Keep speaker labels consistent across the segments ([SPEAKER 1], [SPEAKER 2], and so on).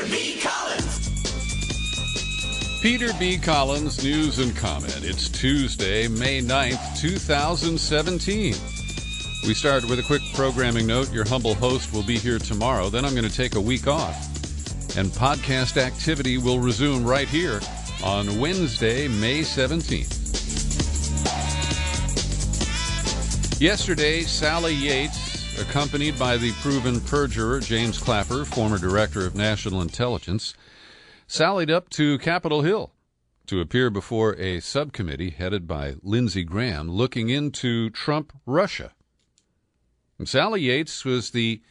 [SPEAKER 1] B. Collins.
[SPEAKER 2] Peter B. Collins, News and Comment. It's Tuesday, May 9th, 2017. We start with a quick programming note. Your humble host will be here tomorrow. Then I'm going to take a week off. And podcast activity will resume right here on Wednesday, May 17th. Yesterday, Sally Yates, accompanied by the proven perjurer James Clapper, former director of National Intelligence, sallied up to Capitol Hill to appear before a subcommittee headed by Lindsey Graham looking into Trump-Russia. And Sally Yates was the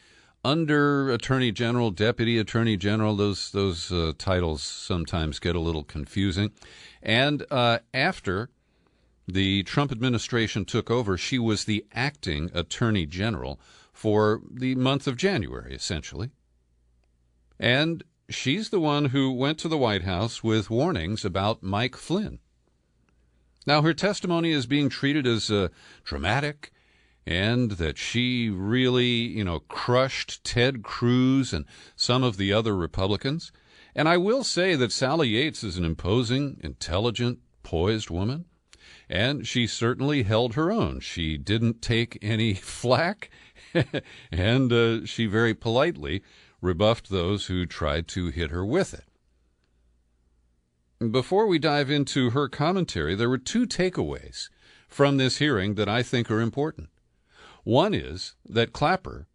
[SPEAKER 2] under Attorney General, Deputy Attorney General. Those titles sometimes get a little confusing. And after the Trump administration took over, she was the acting Attorney General for the month of January, essentially. And she's the one who went to the White House with warnings about Mike Flynn. Now, her testimony is being treated as dramatic, and that she really, crushed Ted Cruz and some of the other Republicans. And I will say that Sally Yates is an imposing, intelligent, poised woman, and she certainly held her own. She didn't take any flack, and she very politely rebuffed those who tried to hit her with it. Before we dive into her commentary, there were two takeaways from this hearing that I think are important. One is that Clapper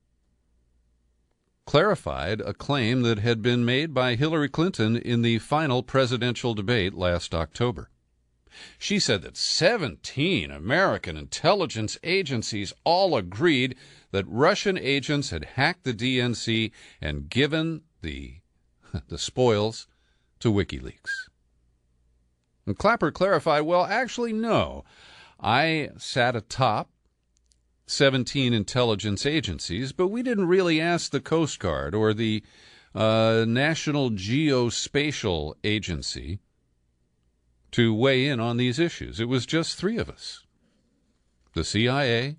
[SPEAKER 2] clarified a claim that had been made by Hillary Clinton in the final presidential debate last October. She said that 17 American intelligence agencies all agreed that Russian agents had hacked the DNC and given the spoils to WikiLeaks. And Clapper clarified, well, actually, no. I sat atop 17 intelligence agencies, but we didn't really ask the Coast Guard or the National Geospatial Agency to weigh in on these issues. It was just three of us: the CIA,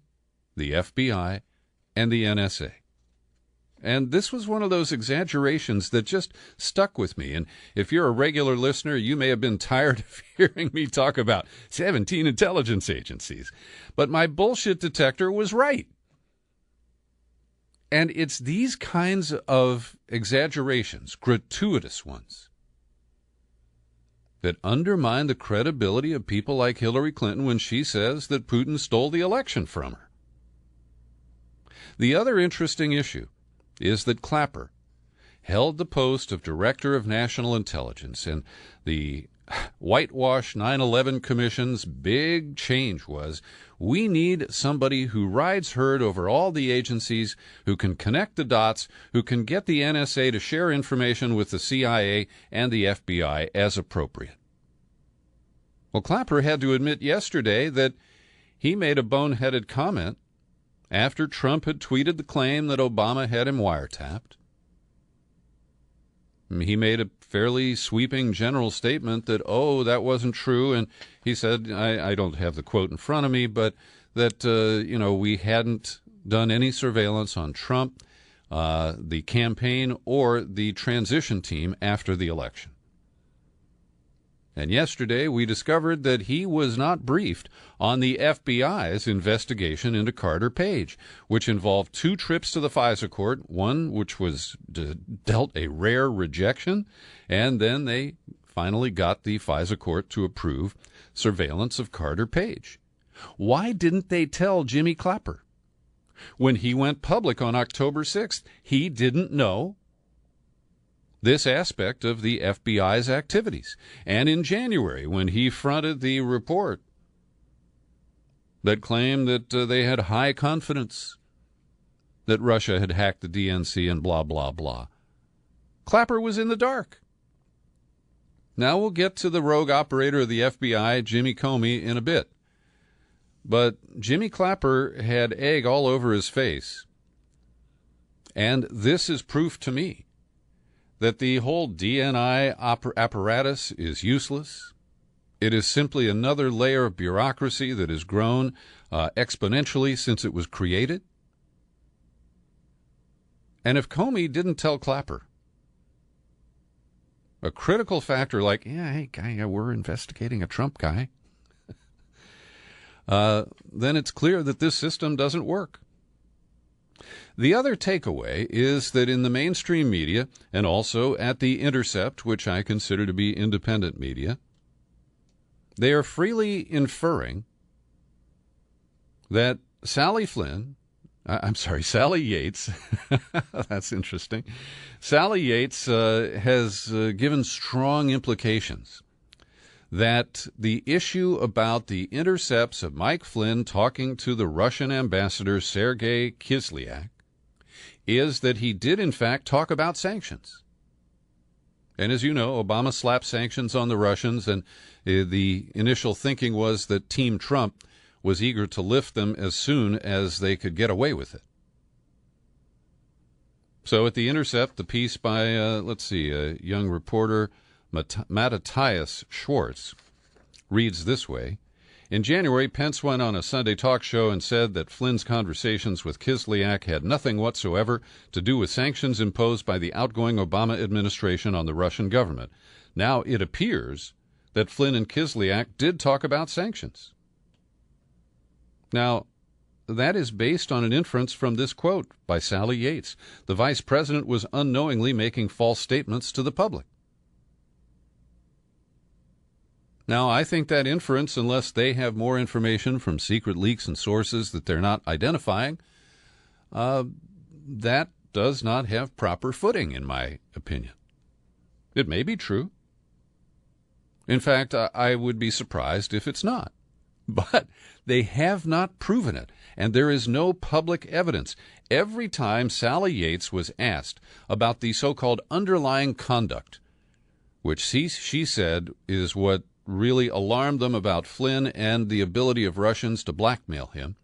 [SPEAKER 2] the FBI, and the NSA. And this was one of those exaggerations that just stuck with me. And if you're a regular listener, you may have been tired of hearing me talk about 17 intelligence agencies. But my bullshit detector was right. And it's these kinds of exaggerations, gratuitous ones, that undermine the credibility of people like Hillary Clinton when she says that Putin stole the election from her. The other interesting issue is that Clapper held the post of Director of National Intelligence, and the whitewash 9/11 Commission's big change was, we need somebody who rides herd over all the agencies, who can connect the dots, who can get the NSA to share information with the CIA and the FBI as appropriate. Well, Clapper had to admit yesterday that he made a boneheaded comment after Trump had tweeted the claim that Obama had him wiretapped. He made a fairly sweeping general statement that, that wasn't true. And he said, I don't have the quote in front of me, but that, we hadn't done any surveillance on Trump, the campaign, or the transition team after the election. And yesterday we discovered that he was not briefed on the FBI's investigation into Carter Page, which involved 2 trips to the FISA court, one which was dealt a rare rejection, and then they finally got the FISA court to approve surveillance of Carter Page. Why didn't they tell Jimmy Clapper? When he went public on October 6th, he didn't know this aspect of the FBI's activities. And in January, when he fronted the report that claimed that they had high confidence that Russia had hacked the DNC and blah, blah, blah, Clapper was in the dark. Now we'll get to the rogue operator of the FBI, Jimmy Comey, in a bit. But Jimmy Clapper had egg all over his face. And this is proof to me that the whole DNI apparatus is useless. It is simply another layer of bureaucracy that has grown exponentially since it was created. And if Comey didn't tell Clapper a critical factor like, yeah, hey, guy, we're investigating a Trump guy, then it's clear that this system doesn't work. The other takeaway is that in the mainstream media, and also at The Intercept, which I consider to be independent media, they are freely inferring that Sally Yates, that's interesting, Sally Yates has given strong implications that the issue about the intercepts of Mike Flynn talking to the Russian ambassador Sergei Kislyak is that he did, in fact, talk about sanctions. And as you know, Obama slapped sanctions on the Russians, and the initial thinking was that Team Trump was eager to lift them as soon as they could get away with it. So at The Intercept, the piece by, a young reporter, Matthias Schwartz, reads this way. In January, Pence went on a Sunday talk show and said that Flynn's conversations with Kislyak had nothing whatsoever to do with sanctions imposed by the outgoing Obama administration on the Russian government. Now it appears that Flynn and Kislyak did talk about sanctions. Now, that is based on an inference from this quote by Sally Yates. The vice president was unknowingly making false statements to the public. Now, I think that inference, unless they have more information from secret leaks and sources that they're not identifying, that does not have proper footing, in my opinion. It may be true. In fact, I would be surprised if it's not. But they have not proven it, and there is no public evidence. Every time Sally Yates was asked about the so-called underlying conduct, which she said is what really alarmed them about Flynn and the ability of Russians to blackmail him,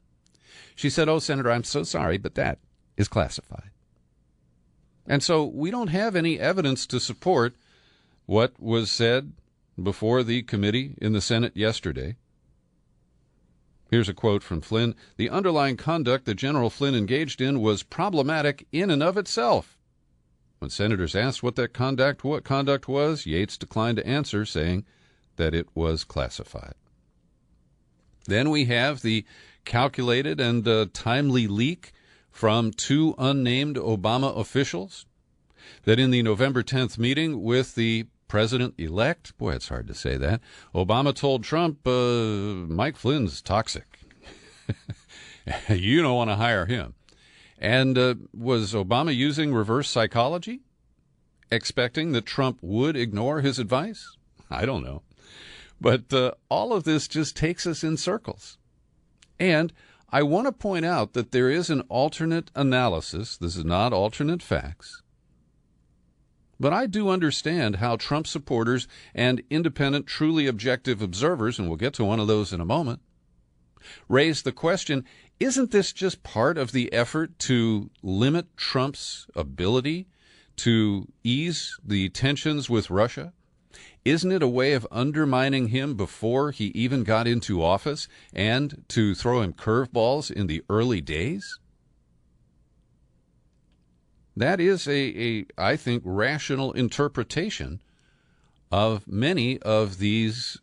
[SPEAKER 2] she said, "Oh, Senator, I'm so sorry, but that is classified." And so we don't have any evidence to support what was said before the committee in the Senate yesterday. Here's a quote from Flynn. "The underlying conduct that General Flynn engaged in was problematic in and of itself." When senators asked what that conduct was, Yates declined to answer, saying that it was classified. Then we have the calculated and timely leak from two unnamed Obama officials that in the November 10th meeting with the president-elect, boy, it's hard to say that, Obama told Trump, Mike Flynn's toxic. You don't want to hire him. And was Obama using reverse psychology, expecting that Trump would ignore his advice? I don't know. But all of this just takes us in circles. And I want to point out that there is an alternate analysis. This is not alternate facts. But I do understand how Trump supporters and independent, truly objective observers, and we'll get to one of those in a moment, raise the question, isn't this just part of the effort to limit Trump's ability to ease the tensions with Russia? Isn't it a way of undermining him before he even got into office and to throw him curveballs in the early days? That is I think, rational interpretation of many of these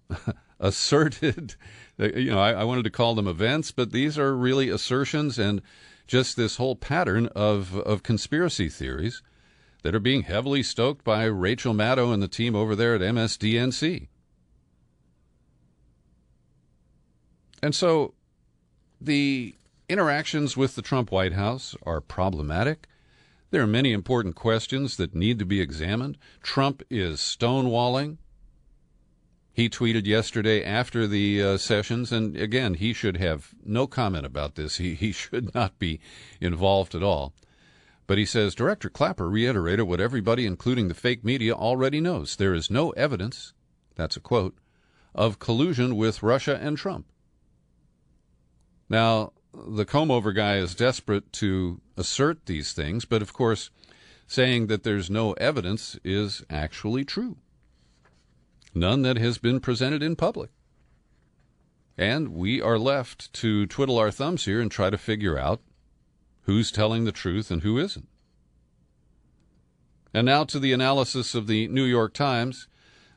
[SPEAKER 2] asserted, I wanted to call them events, but these are really assertions and just this whole pattern of conspiracy theories that are being heavily stoked by Rachel Maddow and the team over there at MSDNC. And so the interactions with the Trump White House are problematic. There are many important questions that need to be examined. Trump is stonewalling. He tweeted yesterday after the sessions, and again, he should have no comment about this. He should not be involved at all. But he says, Director Clapper reiterated what everybody, including the fake media, already knows. There is no evidence, that's a quote, of collusion with Russia and Trump. Now, the comb-over guy is desperate to assert these things, but of course, saying that there's no evidence is actually true. None that has been presented in public. And we are left to twiddle our thumbs here and try to figure out who's telling the truth and who isn't. And now to the analysis of the New York Times.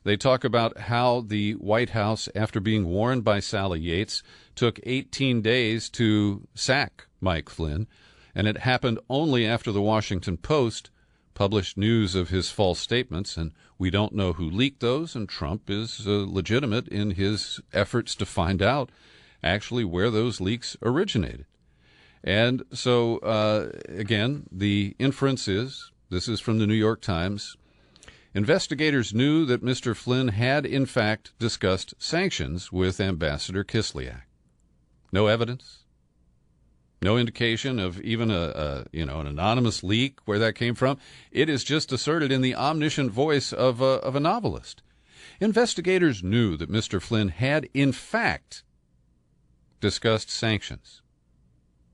[SPEAKER 2] They talk about how the White House, after being warned by Sally Yates, took 18 days to sack Mike Flynn, and it happened only after the Washington Post published news of his false statements, and we don't know who leaked those, and Trump is legitimate in his efforts to find out actually where those leaks originated. And so, again, the inference is, this is from the New York Times, investigators knew that Mr. Flynn had, in fact, discussed sanctions with Ambassador Kislyak. No evidence, no indication of even an anonymous leak where that came from. It is just asserted in the omniscient voice of a novelist. Investigators knew that Mr. Flynn had, in fact, discussed sanctions.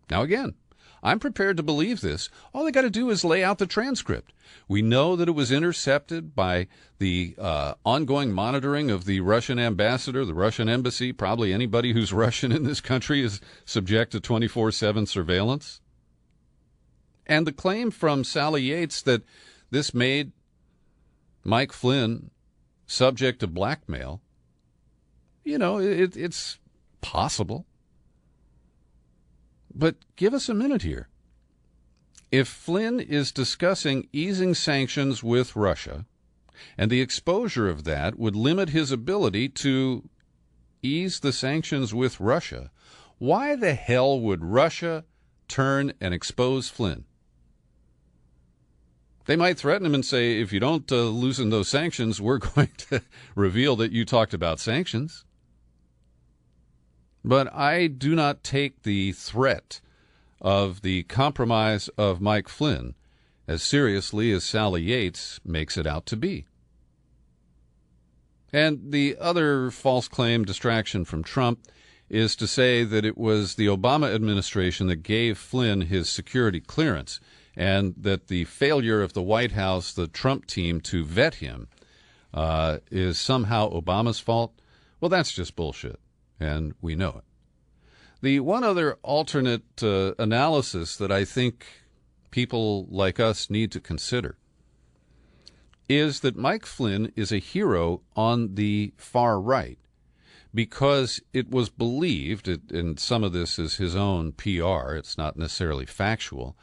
[SPEAKER 2] Now, again, I'm prepared to believe this. All they got to do is lay out the transcript. We know that it was intercepted by the ongoing monitoring of the Russian ambassador, the Russian embassy. Probably anybody who's Russian in this country is subject to 24/7 surveillance. And the claim from Sally Yates that this made Mike Flynn subject to blackmail, it's possible. But give us a minute here. If Flynn is discussing easing sanctions with Russia, and the exposure of that would limit his ability to ease the sanctions with Russia, why the hell would Russia turn and expose Flynn? They might threaten him and say, if you don't loosen those sanctions, we're going to reveal that you talked about sanctions. But I do not take the threat of the compromise of Mike Flynn as seriously as Sally Yates makes it out to be. And the other false claim distraction from Trump is to say that it was the Obama administration that gave Flynn his security clearance, and that the failure of the White House, the Trump team, to vet him is somehow Obama's fault. Well, that's just bullshit, and we know it. The one other alternate analysis that I think people like us need to consider is that Mike Flynn is a hero on the far right because it was believed, and some of this is his own PR, it's not necessarily factual,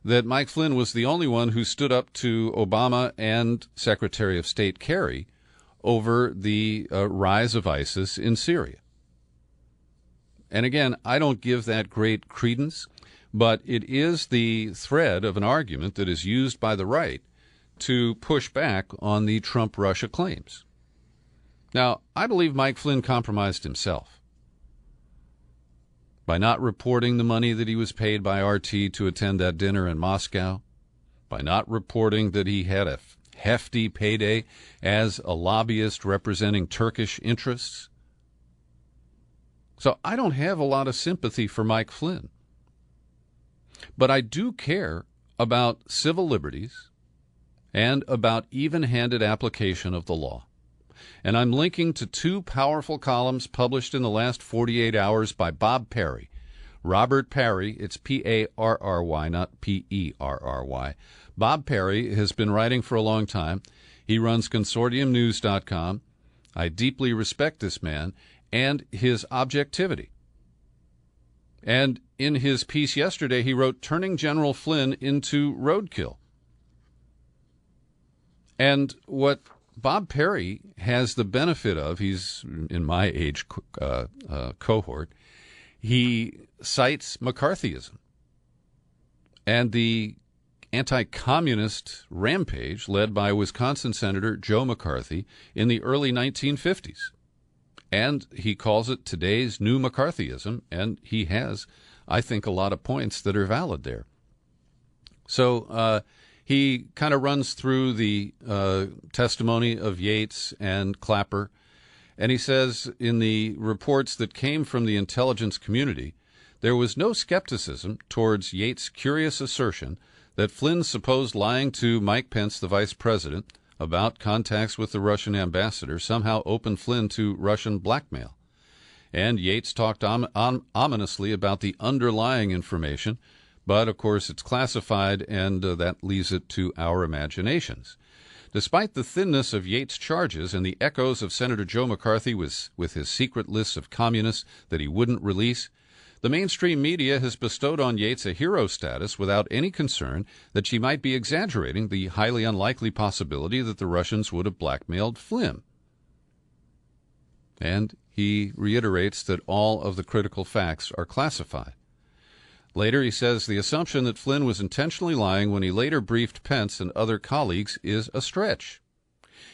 [SPEAKER 2] that Mike Flynn was the only one who stood up to Obama and Secretary of State Kerry over the rise of ISIS in Syria. And again, I don't give that great credence, but it is the thread of an argument that is used by the right to push back on the Trump-Russia claims. Now, I believe Mike Flynn compromised himself by not reporting the money that he was paid by RT to attend that dinner in Moscow, by not reporting that he had a hefty payday as a lobbyist representing Turkish interests. So I don't have a lot of sympathy for Mike Flynn. But I do care about civil liberties and about even-handed application of the law. And I'm linking to two powerful columns published in the last 48 hours by Bob Perry. Robert Perry, it's P-A-R-R-Y, not P-E-R-R-Y. Bob Perry has been writing for a long time. He runs consortiumnews.com. I deeply respect this man and his objectivity. And in his piece yesterday, he wrote, "Turning General Flynn into Roadkill." And what Bob Perry has the benefit of, he's in my age cohort, he cites McCarthyism and the anti-communist rampage led by Wisconsin Senator Joe McCarthy in the early 1950s. And he calls it today's new McCarthyism, and he has, I think, a lot of points that are valid there. So he kind of runs through the testimony of Yates and Clapper, and he says in the reports that came from the intelligence community, there was no skepticism towards Yates' curious assertion that Flynn's supposed lying to Mike Pence, the vice president, about contacts with the Russian ambassador somehow opened Flynn to Russian blackmail. And Yates talked ominously about the underlying information But, of course, it's classified, and that leaves it to our imaginations. Despite the thinness of Yates' charges and the echoes of Senator Joe McCarthy with his secret lists of communists that he wouldn't release, the mainstream media has bestowed on Yates a hero status without any concern that she might be exaggerating the highly unlikely possibility that the Russians would have blackmailed Flynn. And he reiterates that all of the critical facts are classified. Later, he says the assumption that Flynn was intentionally lying when he later briefed Pence and other colleagues is a stretch.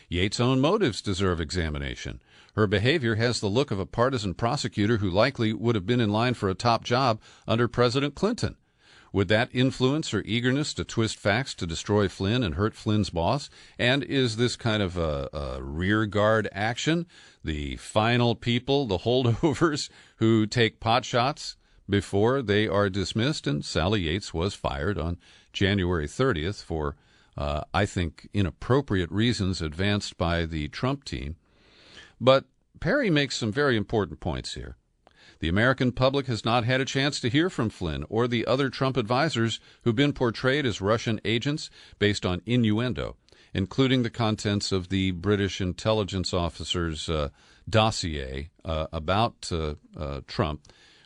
[SPEAKER 2] Yates' own motives deserve examination. Her behavior has the look of a partisan prosecutor who likely would have been in line for a top job under President Clinton. Would that influence her eagerness to twist facts to destroy Flynn and hurt Flynn's boss? And is this kind of a rearguard action? The final people, the holdovers who take pot shots before they are dismissed? And Sally Yates was fired on January 30th for, I think, inappropriate reasons advanced by the Trump team. But Perry makes some very important points here. The American public has not had a chance to hear from Flynn or the other Trump advisors who've been portrayed as Russian agents based on innuendo, including the contents of the British intelligence officer's dossier about Trump,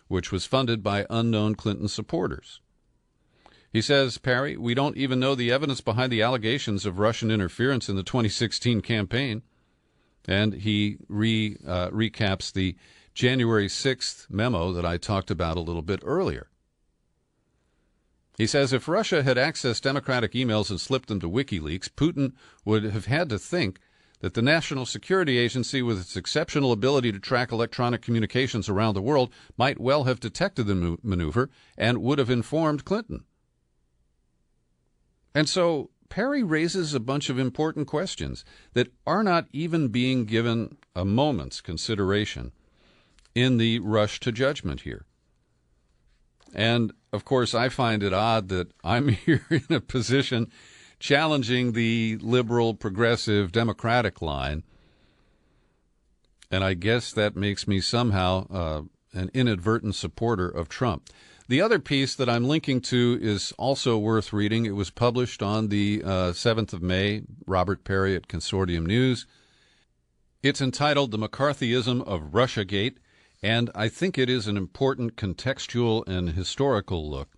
[SPEAKER 2] which was funded by unknown Clinton supporters. He says, Perry, we don't even know the evidence behind the allegations of Russian interference in the 2016 campaign. And he recaps the January 6th memo that I talked about a little bit earlier. He says if Russia had accessed Democratic emails and slipped them to WikiLeaks, Putin would have had to think that the National Security Agency, with its exceptional ability to track electronic communications around the world, might well have detected the maneuver and would have informed Clinton. And so Perry raises a bunch of important questions that are not even being given a moment's consideration in the rush to judgment here. And, of course, I find it odd that I'm here in a position challenging the liberal, progressive, democratic line, and I guess that makes me somehow an inadvertent supporter of Trump. The other piece that I'm linking to is also worth reading. It was published on the 7th of May, Robert Perry at Consortium News. It's entitled The McCarthyism of Russiagate, and I think it is an important contextual and historical look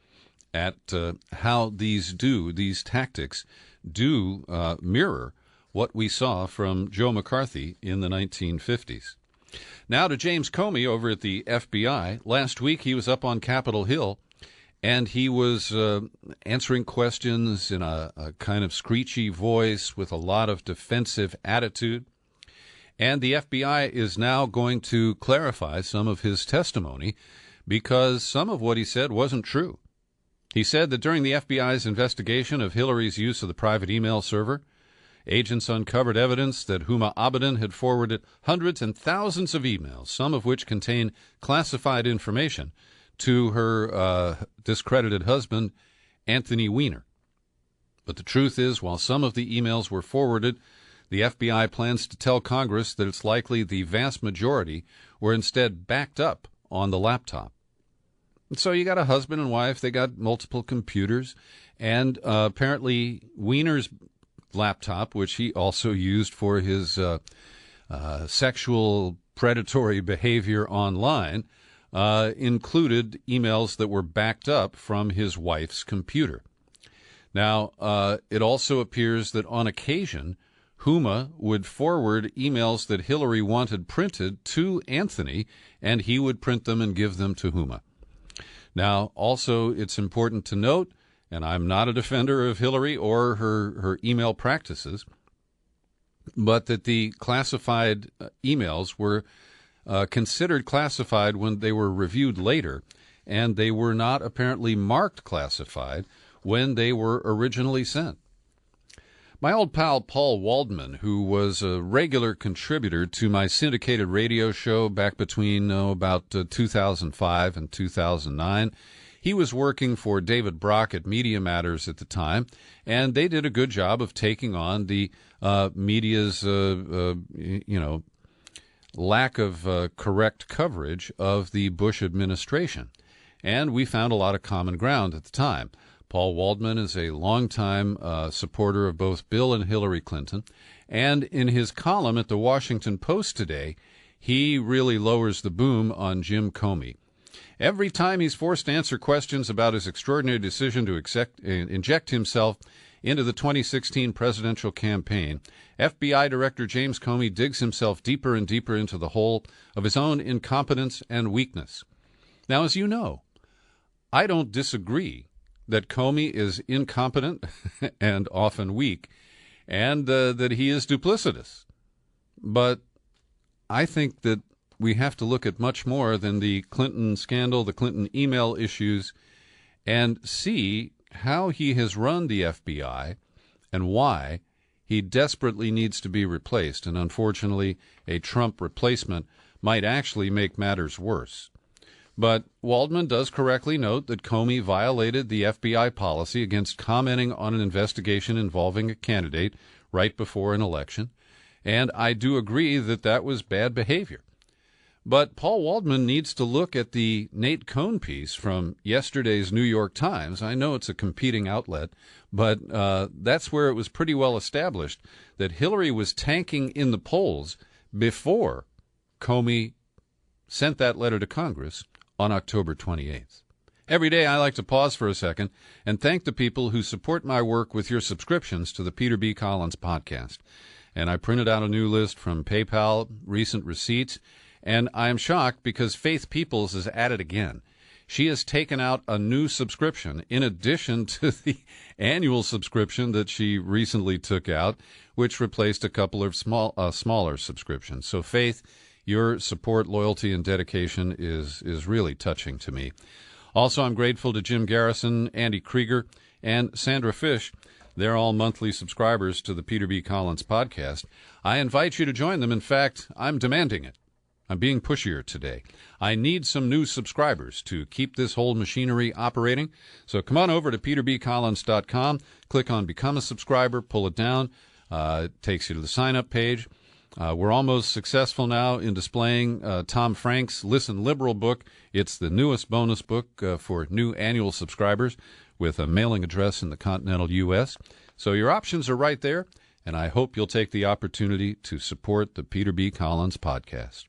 [SPEAKER 2] at how these tactics do mirror what we saw from Joe McCarthy in the 1950s. Now to James Comey over at the FBI. Last week he was up on Capitol Hill, and he was answering questions in a kind of screechy voice with a lot of defensive attitude. And the FBI is now going to clarify some of his testimony because some of what he said wasn't true. He said that during the FBI's investigation of Hillary's use of the private email server, agents uncovered evidence that Huma Abedin had forwarded hundreds and thousands of emails, some of which contain classified information, to her discredited husband, Anthony Weiner. But the truth is, while some of the emails were forwarded, the FBI plans to tell Congress that it's likely the vast majority were instead backed up on the laptop. And so you got a husband and wife, they got multiple computers, and apparently Weiner's laptop, which he also used for his sexual predatory behavior online, included emails that were backed up from his wife's computer. Now, it also appears that on occasion, Huma would forward emails that Hillary wanted printed to Anthony, and he would print them and give them to Huma. Now, also, it's important to note, and I'm not a defender of Hillary or her email practices, but that the classified emails were considered classified when they were reviewed later, and they were not apparently marked classified when they were originally sent. My old pal Paul Waldman, who was a regular contributor to my syndicated radio show back between about 2005 and 2009, he was working for David Brock at Media Matters at the time, and they did a good job of taking on the media's, lack of correct coverage of the Bush administration. and we found a lot of common ground at the time. Paul Waldman is a longtime supporter of both Bill and Hillary Clinton, and in his column at the Washington Post today, he really lowers the boom on Jim Comey. Every time he's forced to answer questions about his extraordinary decision to inject himself into the 2016 presidential campaign, FBI Director James Comey digs himself deeper and deeper into the hole of his own incompetence and weakness. Now, as you know, I don't disagree that Comey is incompetent and often weak, and that he is duplicitous. But I think that we have to look at much more than the Clinton scandal, the Clinton email issues, and see how he has run the FBI and why he desperately needs to be replaced. And unfortunately, a Trump replacement might actually make matters worse. But Waldman does correctly note that Comey violated the FBI policy against commenting on an investigation involving a candidate right before an election, and I do agree that that was bad behavior. But Paul Waldman needs to look at the Nate Cohn piece from yesterday's New York Times. I know it's a competing outlet, but that's where it was pretty well established that Hillary was tanking in the polls before Comey sent that letter to Congress on October 28th. Every day I like to pause for a second and thank the people who support my work with your subscriptions to the Peter B. Collins podcast. And I printed out a new list from PayPal, recent receipts, and I am shocked because Faith Peoples is at it again. She has taken out a new subscription in addition to the annual subscription that she recently took out, which replaced a couple of smaller subscriptions. So, Faith, your support, loyalty, and dedication is really touching to me. Also, I'm grateful to Jim Garrison, Andy Krieger, and Sandra Fish. They're all monthly subscribers to the Peter B. Collins podcast. I invite you to join them. In fact, I'm demanding it. I'm being pushier today. I need some new subscribers to keep this whole machinery operating. So come on over to peterbcollins.com, click on Become a Subscriber, pull it down. It takes you to the sign-up page. We're almost successful now in displaying Tom Frank's Listen Liberal book. It's the newest bonus book for new annual subscribers with a mailing address in the continental U.S. So your options are right there, and I hope you'll take the opportunity to support the Peter B. Collins podcast.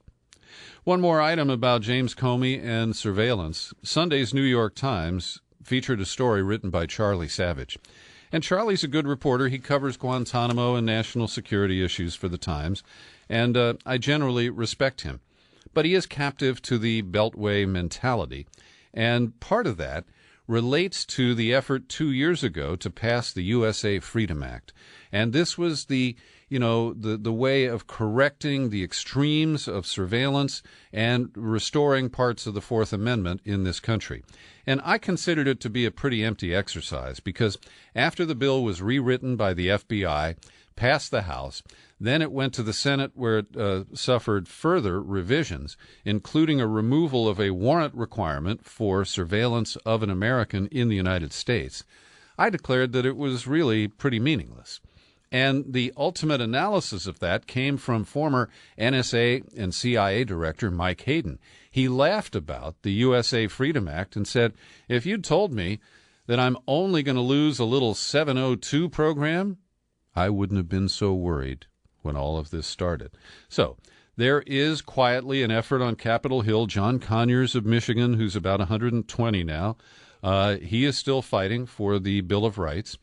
[SPEAKER 2] One more item about James Comey and surveillance. Sunday's New York Times featured a story written by Charlie Savage. And Charlie's a good reporter. He covers Guantanamo and national security issues for the Times, and I generally respect him. But he is captive to the Beltway mentality, and part of that relates to the effort 2 years ago to pass the USA Freedom Act. And this was the way of correcting the extremes of surveillance and restoring parts of the Fourth Amendment in this country. And I considered it to be a pretty empty exercise because after the bill was rewritten by the FBI, passed the House, then it went to the Senate where it suffered further revisions, including a removal of a warrant requirement for surveillance of an American in the United States. I declared that it was really pretty meaningless. And the ultimate analysis of that came from former NSA and CIA Director Mike Hayden. He laughed about the USA Freedom Act and said, if you'd told me that I'm only going to lose a little 702 program, I wouldn't have been so worried when all of this started. So there is quietly an effort on Capitol Hill. John Conyers of Michigan, who's about 120 now, he is still fighting for the Bill of Rights.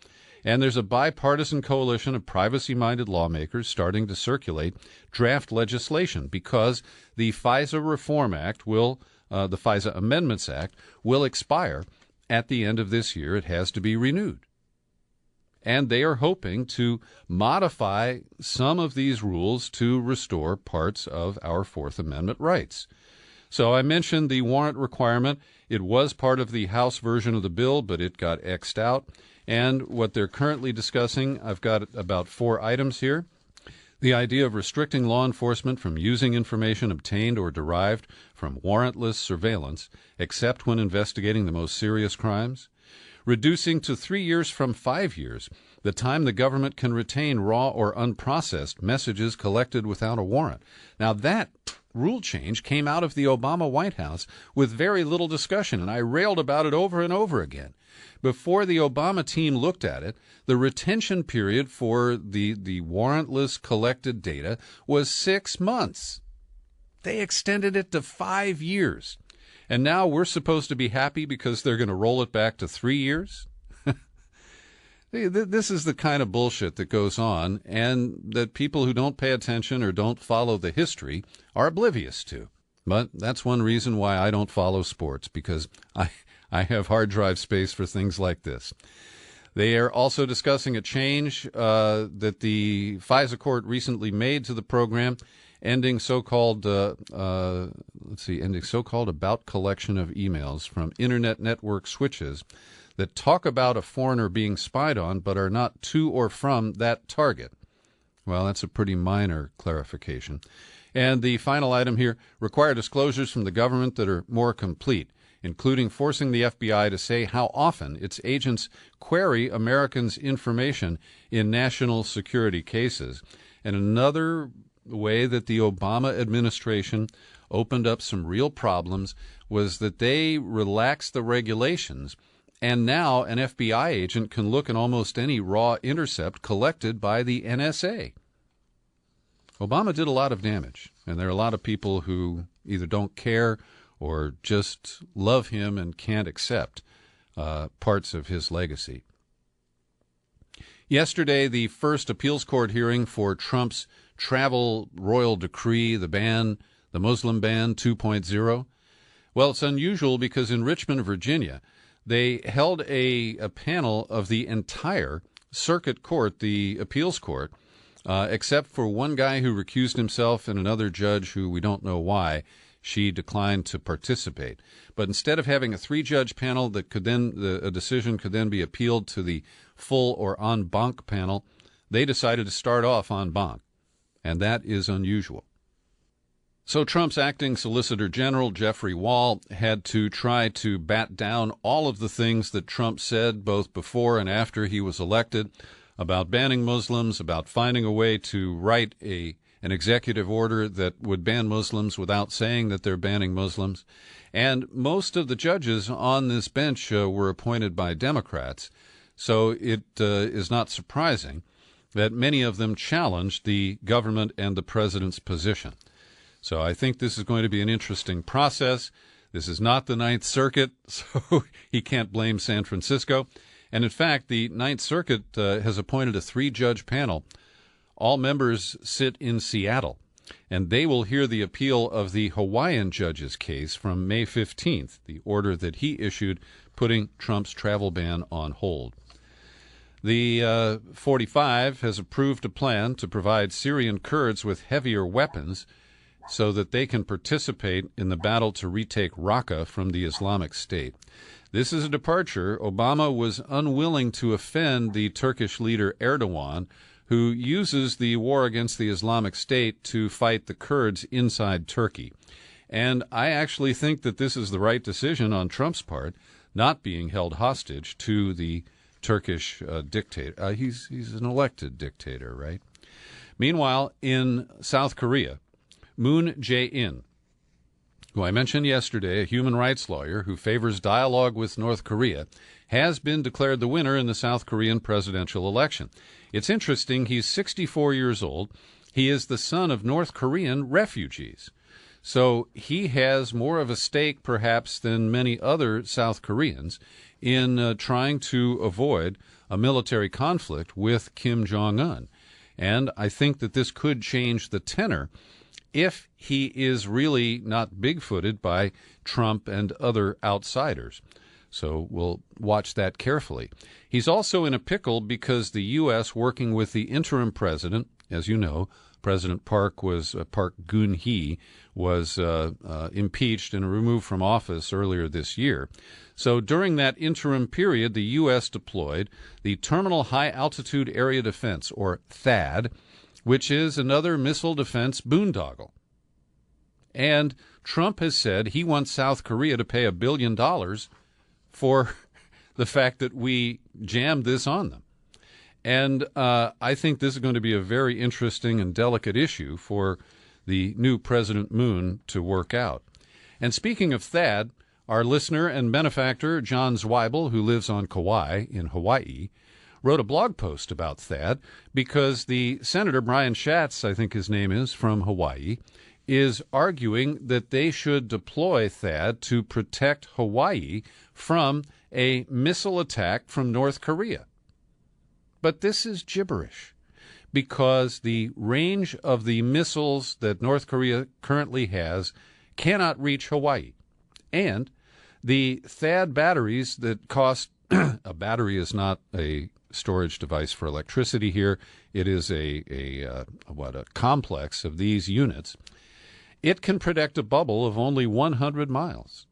[SPEAKER 2] And there's a bipartisan coalition of privacy-minded lawmakers starting to circulate draft legislation because the FISA Reform Act the FISA Amendments Act will expire at the end of this year. It has to be renewed. And they are hoping to modify some of these rules to restore parts of our Fourth Amendment rights. So I mentioned the warrant requirement. It was part of the House version of the bill, but it got X'd out. And what they're currently discussing, I've got about 4 items here. The idea of restricting law enforcement from using information obtained or derived from warrantless surveillance, except when investigating the most serious crimes. Reducing to 3 years from 5 years the time the government can retain raw or unprocessed messages collected without a warrant. Now that rule change came out of the Obama White House with very little discussion, and I railed about it over and over again. Before the Obama team looked at it, the retention period for the warrantless collected data was 6 months. They extended it to 5 years. And now we're supposed to be happy because they're going to roll it back to 3 years? This is the kind of bullshit that goes on and that people who don't pay attention or don't follow the history are oblivious to. But that's one reason why I don't follow sports, because I have hard drive space for things like this. They are also discussing a change that the FISA court recently made to the program, ending so-called about collection of emails from internet network switches that talk about a foreigner being spied on but are not to or from that target. Well, that's a pretty minor clarification. And the final item here, require disclosures from the government that are more complete, including forcing the FBI to say how often its agents query Americans' information in national security cases. And another way that the Obama administration opened up some real problems was that they relaxed the regulations, and now an FBI agent can look at almost any raw intercept collected by the NSA. Obama did a lot of damage, and there are a lot of people who either don't care or just love him and can't accept parts of his legacy. Yesterday, the first appeals court hearing for Trump's travel royal decree, the Muslim ban 2.0. Well, it's unusual because in Richmond, Virginia, they held a panel of the entire circuit court, the appeals court, except for one guy who recused himself and another judge who we don't know why she declined to participate. But instead of having a 3-judge panel that could then, a decision could then be appealed to the full or en banc panel, they decided to start off en banc, and that is unusual. So Trump's acting Solicitor General, Jeffrey Wall, had to try to bat down all of the things that Trump said both before and after he was elected about banning Muslims, about finding a way to write an executive order that would ban Muslims without saying that they're banning Muslims. And most of the judges on this bench were appointed by Democrats, so it is not surprising that many of them challenged the government and the president's position. So I think this is going to be an interesting process. This is not the Ninth Circuit, so he can't blame San Francisco. And in fact, the Ninth Circuit has appointed a 3-judge panel. All members sit in Seattle, and they will hear the appeal of the Hawaiian judge's case from May 15th, the order that he issued putting Trump's travel ban on hold. The 45 has approved a plan to provide Syrian Kurds with heavier weapons so that they can participate in the battle to retake Raqqa from the Islamic State. This is a departure. Obama was unwilling to offend the Turkish leader Erdogan, who uses the war against the Islamic State to fight the Kurds inside Turkey. And I actually think that this is the right decision on Trump's part, not being held hostage to the Turkish dictator. He's an elected dictator, right? Meanwhile, in South Korea, Moon Jae-in, who I mentioned yesterday, a human rights lawyer who favors dialogue with North Korea, has been declared the winner in the South Korean presidential election. It's interesting, he's 64 years old. He is the son of North Korean refugees. So he has more of a stake, perhaps, than many other South Koreans in trying to avoid a military conflict with Kim Jong-un. And I think that this could change the tenor if he is really not big-footed by Trump and other outsiders. So we'll watch that carefully. He's also in a pickle because the U.S., working with the interim president, as you know, President Park Geun-hye was impeached and removed from office earlier this year. So during that interim period, the U.S. deployed the Terminal High Altitude Area Defense, or THAAD, which is another missile defense boondoggle. And Trump has said he wants South Korea to pay $1 billion for the fact that we jammed this on them. And I think this is going to be a very interesting and delicate issue for the new President Moon to work out. And speaking of THAAD, our listener and benefactor, John Zweibel, who lives on Kauai in Hawaii, wrote a blog post about THAAD because the Senator Brian Schatz, I think his name is, from Hawaii, is arguing that they should deploy THAAD to protect Hawaii from a missile attack from North Korea. But this is gibberish, because the range of the missiles that North Korea currently has cannot reach Hawaii. And the THAAD batteries that cost a battery is not a storage device for electricity here. It is a complex of these units. It can protect a bubble of only 100 miles.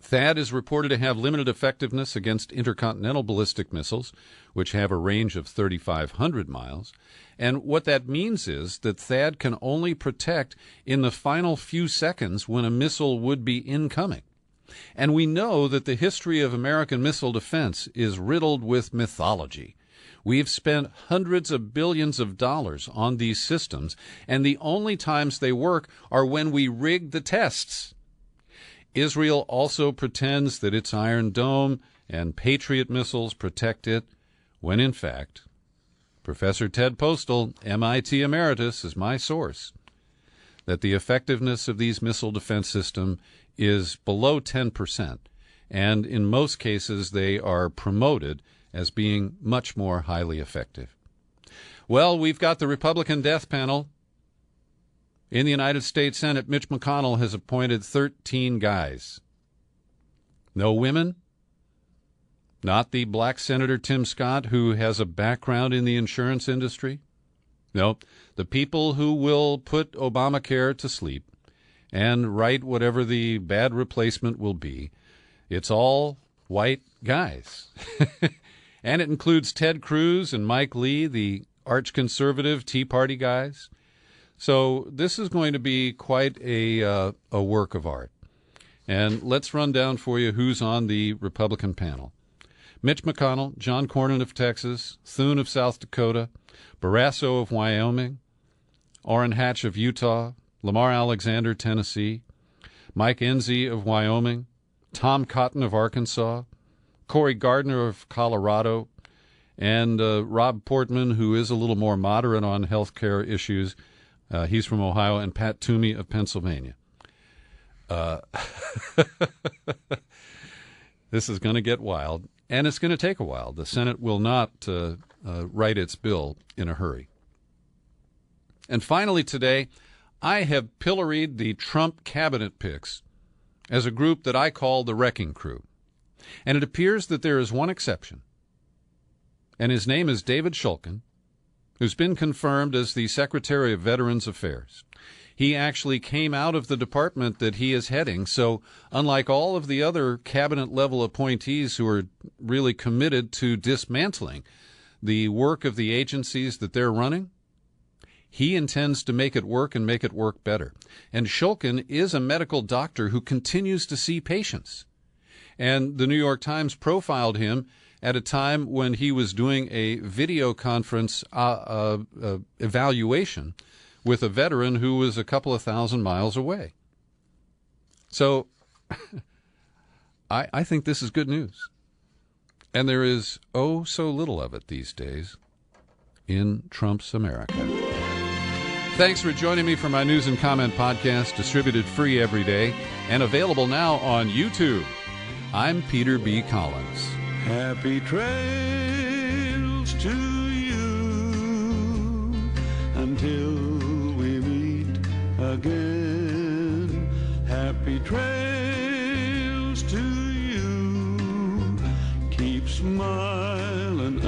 [SPEAKER 2] THAAD is reported to have limited effectiveness against intercontinental ballistic missiles, which have a range of 3,500 miles. And what that means is that THAAD can only protect in the final few seconds when a missile would be incoming. And we know that the history of American missile defense is riddled with mythology. We've spent hundreds of billions of dollars on these systems, and the only times they work are when we rig the tests. Israel also pretends that its Iron Dome and Patriot missiles protect it, when in fact, Professor Ted Postel, MIT Emeritus, is my source, that the effectiveness of these missile defense systems is below 10%, and in most cases they are promoted as being much more highly effective. Well, we've got the Republican death panel. In the United States Senate, Mitch McConnell has appointed 13 guys. No women. Not the black Senator Tim Scott, who has a background in the insurance industry. No, the people who will put Obamacare to sleep and write whatever the bad replacement will be. It's all white guys. And it includes Ted Cruz and Mike Lee, the arch-conservative Tea Party guys. So this is going to be quite a work of art. And let's run down for you who's on the Republican panel. Mitch McConnell, John Cornyn of Texas, Thune of South Dakota, Barrasso of Wyoming, Orrin Hatch of Utah, Lamar Alexander, Tennessee, Mike Enzi of Wyoming, Tom Cotton of Arkansas, Cory Gardner of Colorado, and Rob Portman, who is a little more moderate on health care issues. He's from Ohio, and Pat Toomey of Pennsylvania. This is going to get wild, and it's going to take a while. The Senate will not write its bill in a hurry. And finally today, I have pilloried the Trump cabinet picks as a group that I call the Wrecking Crew. And it appears that there is one exception, and his name is David Shulkin, who's been confirmed as the Secretary of Veterans Affairs. He actually came out of the department that he is heading, so unlike all of the other cabinet-level appointees who are really committed to dismantling the work of the agencies that they're running, he intends to make it work and make it work better. And Shulkin is a medical doctor who continues to see patients. And the New York Times profiled him at a time when he was doing a video conference evaluation with a veteran who was a couple of thousand miles away. So I think this is good news. And there is oh so little of it these days in Trump's America. Thanks for joining me for my News and Comment podcast, distributed free every day and available now on YouTube. I'm Peter B. Collins.
[SPEAKER 1] Happy trails to you until we meet again. Happy trails to you. Keep smiling